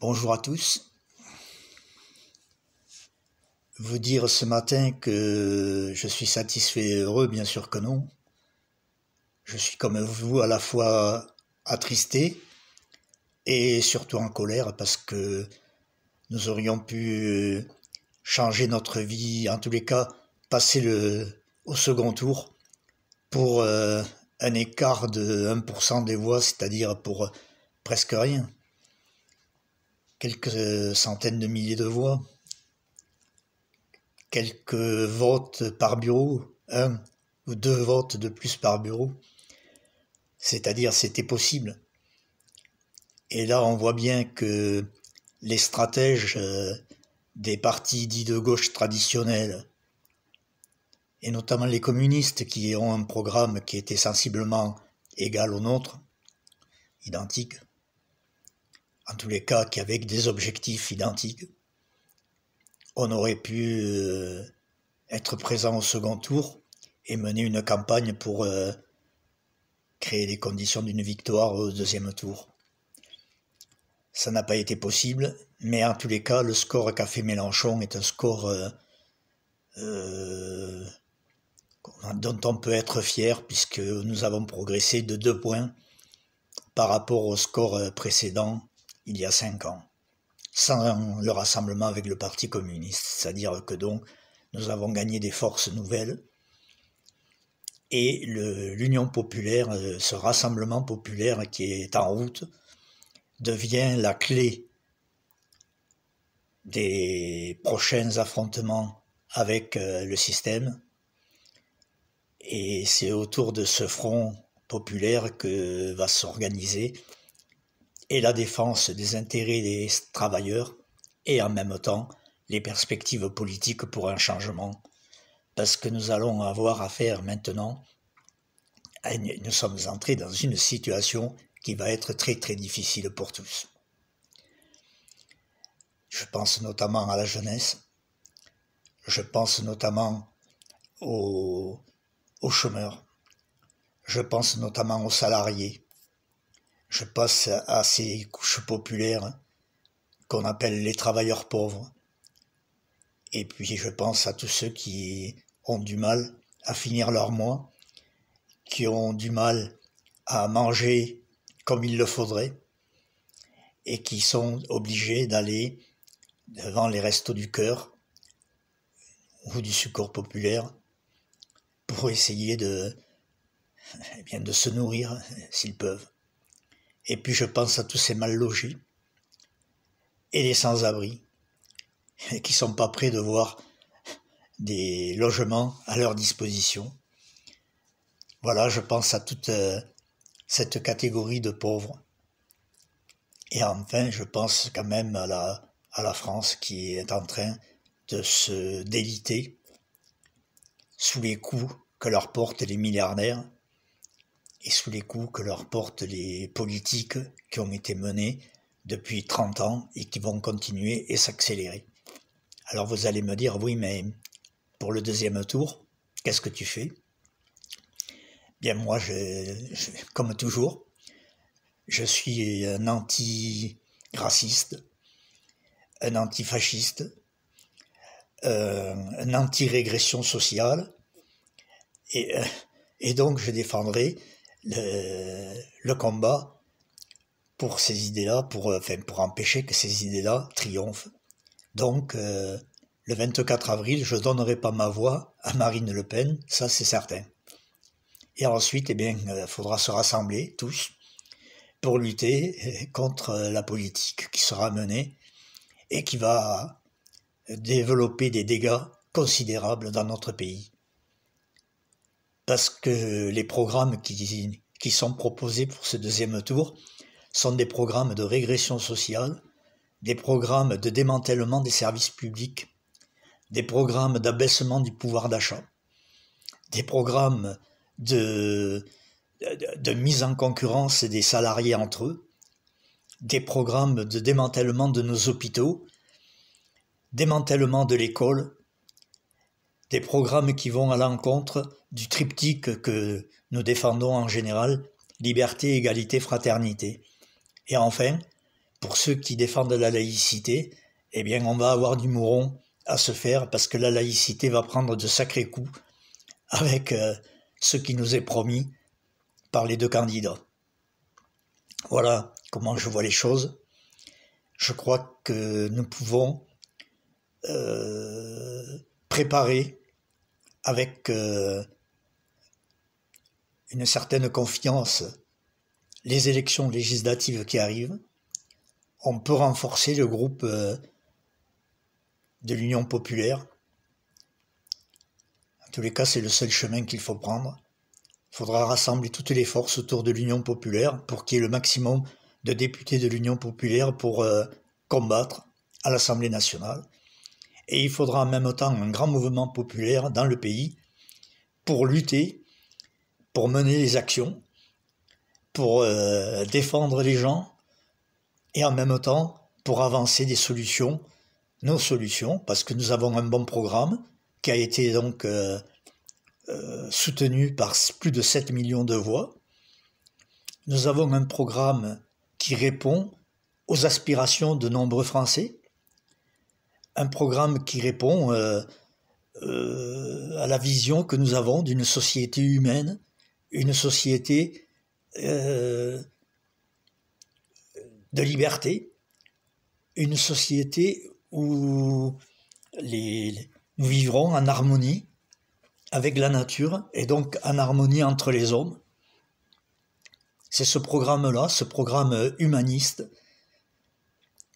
Bonjour à tous. Vous dire ce matin que je suis satisfait et heureux, bien sûr que non. Je suis comme vous à la fois attristé et surtout en colère parce que nous aurions pu changer notre vie, en tous les cas passer au second tour pour un écart de 1% des voix, c'est-à-dire pour presque rien. Quelques centaines de milliers de voix. Quelques votes par bureau, un ou deux votes de plus par bureau, c'est-à-dire c'était possible. Et là on voit bien que les stratèges des partis dits de gauche traditionnels, et notamment les communistes qui ont un programme qui était sensiblement égal au nôtre, identique, en tous les cas qui avait des objectifs identiques, on aurait pu être présent au second tour et mener une campagne pour créer les conditions d'une victoire au deuxième tour. Ça n'a pas été possible, mais en tous les cas, le score qu'a fait Mélenchon est un score dont on peut être fier, puisque nous avons progressé de 2 points par rapport au score précédent il y a 5 ans, sans le rassemblement avec le Parti communiste. C'est-à-dire que donc nous avons gagné des forces nouvelles, et l'Union populaire, ce rassemblement populaire qui est en route, devient la clé des prochains affrontements avec le système. Et c'est autour de ce front populaire que va s'organiser et la défense des intérêts des travailleurs et en même temps les perspectives politiques pour un changement. Parce que nous allons avoir affaire maintenant, nous sommes entrés dans une situation qui va être très très difficile pour tous. Je pense notamment à la jeunesse, je pense notamment aux chômeurs, je pense notamment aux salariés, je pense à ces couches populaires qu'on appelle les travailleurs pauvres, et puis je pense à tous ceux qui ont du mal à finir leur mois, qui ont du mal à manger comme il le faudrait, et qui sont obligés d'aller devant les restos du cœur ou du secours populaire pour essayer de se nourrir s'ils peuvent. Et puis je pense à tous ces mal logés et les sans-abri qui sont pas prêts de voir des logements à leur disposition. Voilà, je pense à toute cette catégorie de pauvres. Et enfin, je pense quand même à la France qui est en train de se déliter sous les coups que leur portent les milliardaires et sous les coups que leur portent les politiques qui ont été menées depuis 30 ans et qui vont continuer et s'accélérer. Alors vous allez me dire, oui, mais pour le deuxième tour, qu'est-ce que tu fais ? Bien moi, comme toujours, je suis un anti-raciste, un antifasciste, un anti-régression sociale, et donc je défendrai le combat pour ces idées-là, pour empêcher que ces idées-là triomphent. Donc, le 24 avril, je ne donnerai pas ma voix à Marine Le Pen, ça c'est certain. Et ensuite, il faudra se rassembler tous pour lutter contre la politique qui sera menée et qui va développer des dégâts considérables dans notre pays. Parce que les programmes qui sont proposés pour ce deuxième tour sont des programmes de régression sociale, des programmes de démantèlement des services publics, des programmes d'abaissement du pouvoir d'achat, des programmes de mise en concurrence des salariés entre eux, des programmes de démantèlement de nos hôpitaux, démantèlement de l'école, des programmes qui vont à l'encontre du triptyque que nous défendons en général, liberté, égalité, fraternité. Et enfin, pour ceux qui défendent la laïcité, eh bien on va avoir du mouron à se faire parce que la laïcité va prendre de sacrés coups avec ce qui nous est promis par les deux candidats. Voilà comment je vois les choses. Je crois que nous pouvons préparer avec une certaine confiance les élections législatives qui arrivent. On peut renforcer le groupe de l'Union populaire. En tous les cas, c'est le seul chemin qu'il faut prendre. Il faudra rassembler toutes les forces autour de l'Union populaire pour qu'il y ait le maximum de députés de l'Union populaire pour combattre à l'Assemblée nationale. Et il faudra en même temps un grand mouvement populaire dans le pays pour lutter, pour mener les actions, pour défendre les gens et en même temps pour avancer des solutions, nos solutions, parce que nous avons un bon programme qui a été donc soutenu par plus de 7 millions de voix. Nous avons un programme qui répond aux aspirations de nombreux Français, un programme qui répond à la vision que nous avons d'une société humaine, une société de liberté, une société où nous vivrons en harmonie avec la nature et donc en harmonie entre les hommes. C'est ce programme-là, ce programme humaniste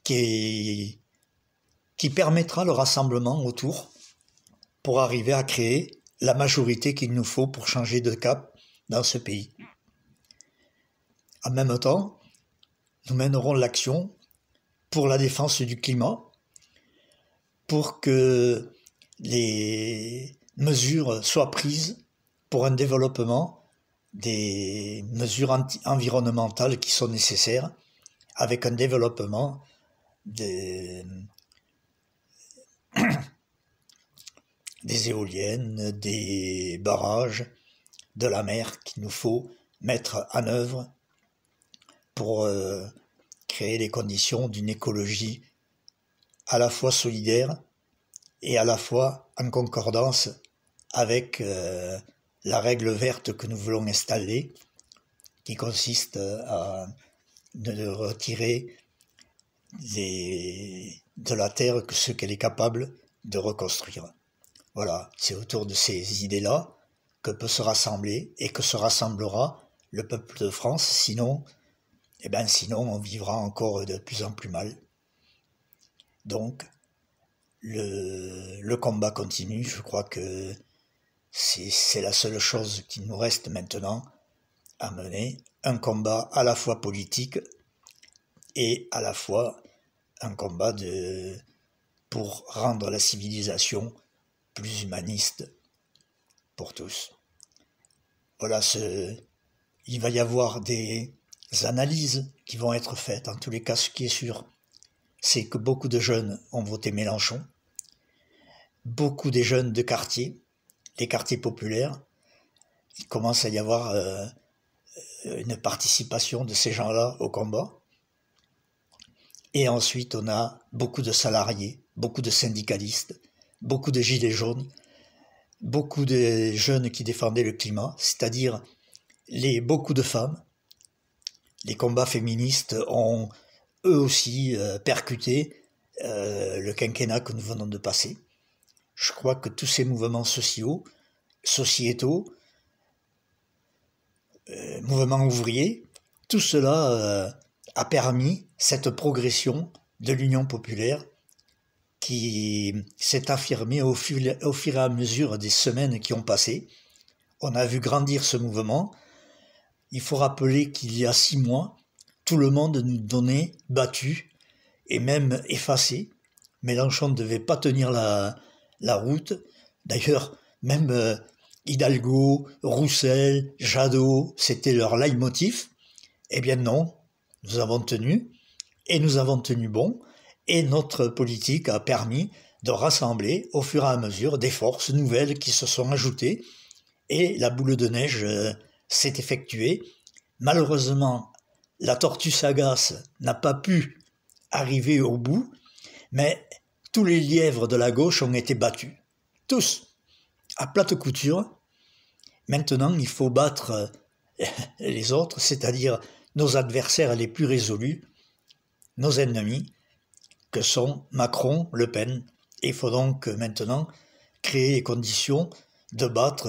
qui permettra le rassemblement autour pour arriver à créer la majorité qu'il nous faut pour changer de cap dans ce pays. En même temps, nous mènerons l'action pour la défense du climat, pour que les mesures soient prises pour un développement des mesures environnementales qui sont nécessaires, avec un développement des éoliennes, des barrages, de la mer qu'il nous faut mettre en œuvre pour créer les conditions d'une écologie à la fois solidaire et à la fois en concordance avec la règle verte que nous voulons installer, qui consiste à ne retirer de la terre que ce qu'elle est capable de reconstruire. Voilà, c'est autour de ces idées-là que peut se rassembler et que se rassemblera le peuple de France, sinon on vivra encore de plus en plus mal. Donc, le combat continue, je crois que c'est la seule chose qui nous reste maintenant à mener, un combat à la fois politique et à la fois un combat pour rendre la civilisation plus humaniste pour tous. Voilà, il va y avoir des analyses qui vont être faites. En tous les cas, ce qui est sûr, c'est que beaucoup de jeunes ont voté Mélenchon, beaucoup des jeunes de quartier, les quartiers populaires, il commence à y avoir une participation de ces gens-là au combat. Et ensuite, on a beaucoup de salariés, beaucoup de syndicalistes, beaucoup de gilets jaunes, beaucoup de jeunes qui défendaient le climat, c'est-à-dire beaucoup de femmes. Les combats féministes ont eux aussi percuté le quinquennat que nous venons de passer. Je crois que tous ces mouvements sociétaux, mouvements ouvriers, tout cela a permis cette progression de l'Union populaire qui s'est affirmée au fur et à mesure des semaines qui ont passé. On a vu grandir ce mouvement. Il faut rappeler qu'il y a 6 mois, tout le monde nous donnait battus et même effacés. Mélenchon ne devait pas tenir la route. D'ailleurs, même Hidalgo, Roussel, Jadot, c'était leur leitmotiv. Eh bien non, nous avons tenu, et nous avons tenu bon, et notre politique a permis de rassembler au fur et à mesure des forces nouvelles qui se sont ajoutées, et la boule de neige s'est effectuée. Malheureusement, la tortue sagace n'a pas pu arrivé au bout, mais tous les lièvres de la gauche ont été battus. Tous, à plate couture. Maintenant, il faut battre les autres, c'est-à-dire nos adversaires les plus résolus, nos ennemis, que sont Macron, Le Pen. Et il faut donc maintenant créer les conditions de battre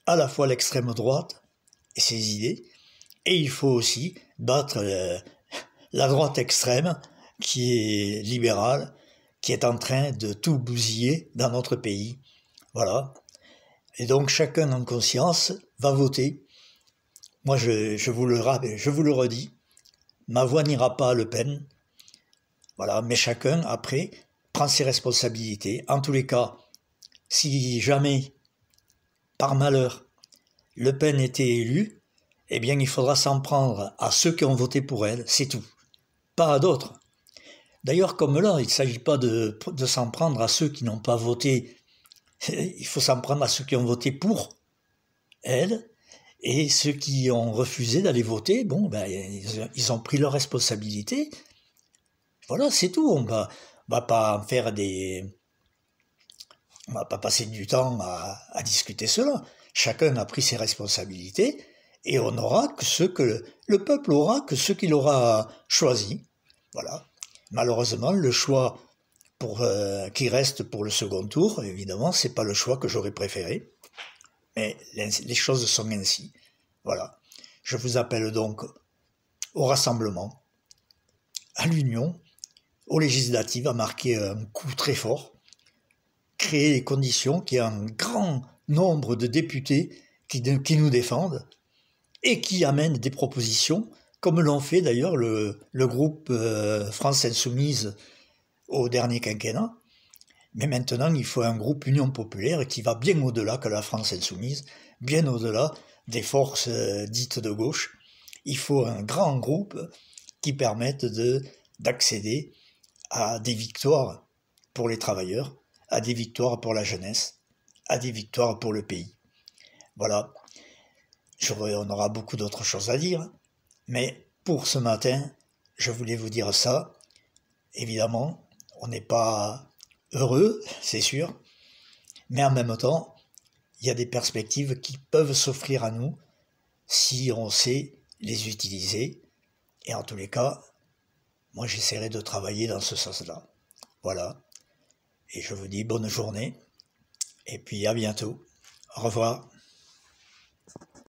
à la fois l'extrême droite et ses idées, et il faut aussi battre la droite extrême qui est libérale, qui est en train de tout bousiller dans notre pays. Voilà. Et donc chacun en conscience va voter. Moi je vous le redis, ma voix n'ira pas à Le Pen. Voilà, mais chacun après prend ses responsabilités. En tous les cas, si jamais, par malheur, Le Pen était élu, eh bien il faudra s'en prendre à ceux qui ont voté pour elle, c'est tout. Pas à d'autres. D'ailleurs, comme là, il ne s'agit pas de s'en prendre à ceux qui n'ont pas voté, il faut s'en prendre à ceux qui ont voté pour elle, et ceux qui ont refusé d'aller voter, bon, ben, ils ont pris leurs responsabilités. Voilà, c'est tout. On va pas faire on va pas passer du temps à discuter cela. Chacun a pris ses responsabilités, et on aura que ce que le peuple aura que ce qu'il aura choisi. Voilà. Malheureusement, le choix qui reste pour le second tour, évidemment, c'est pas le choix que j'aurais préféré. Mais les choses sont ainsi. Voilà. Je vous appelle donc au rassemblement, à l'union, aux législatives, à marquer un coup très fort, créer les conditions qu'il y ait un grand nombre de députés qui nous défendent et qui amènent des propositions, comme l'ont fait d'ailleurs le groupe France Insoumise au dernier quinquennat. Mais maintenant, il faut un groupe Union Populaire qui va bien au-delà que la France Insoumise, bien au-delà des forces dites de gauche. Il faut un grand groupe qui permette d'accéder à des victoires pour les travailleurs, à des victoires pour la jeunesse, à des victoires pour le pays. Voilà. On aura beaucoup d'autres choses à dire, mais pour ce matin, je voulais vous dire ça. Évidemment, on n'est pas heureux, c'est sûr, mais en même temps, il y a des perspectives qui peuvent s'offrir à nous si on sait les utiliser. Et en tous les cas, moi j'essaierai de travailler dans ce sens-là. Voilà. Et je vous dis bonne journée, et puis à bientôt. Au revoir.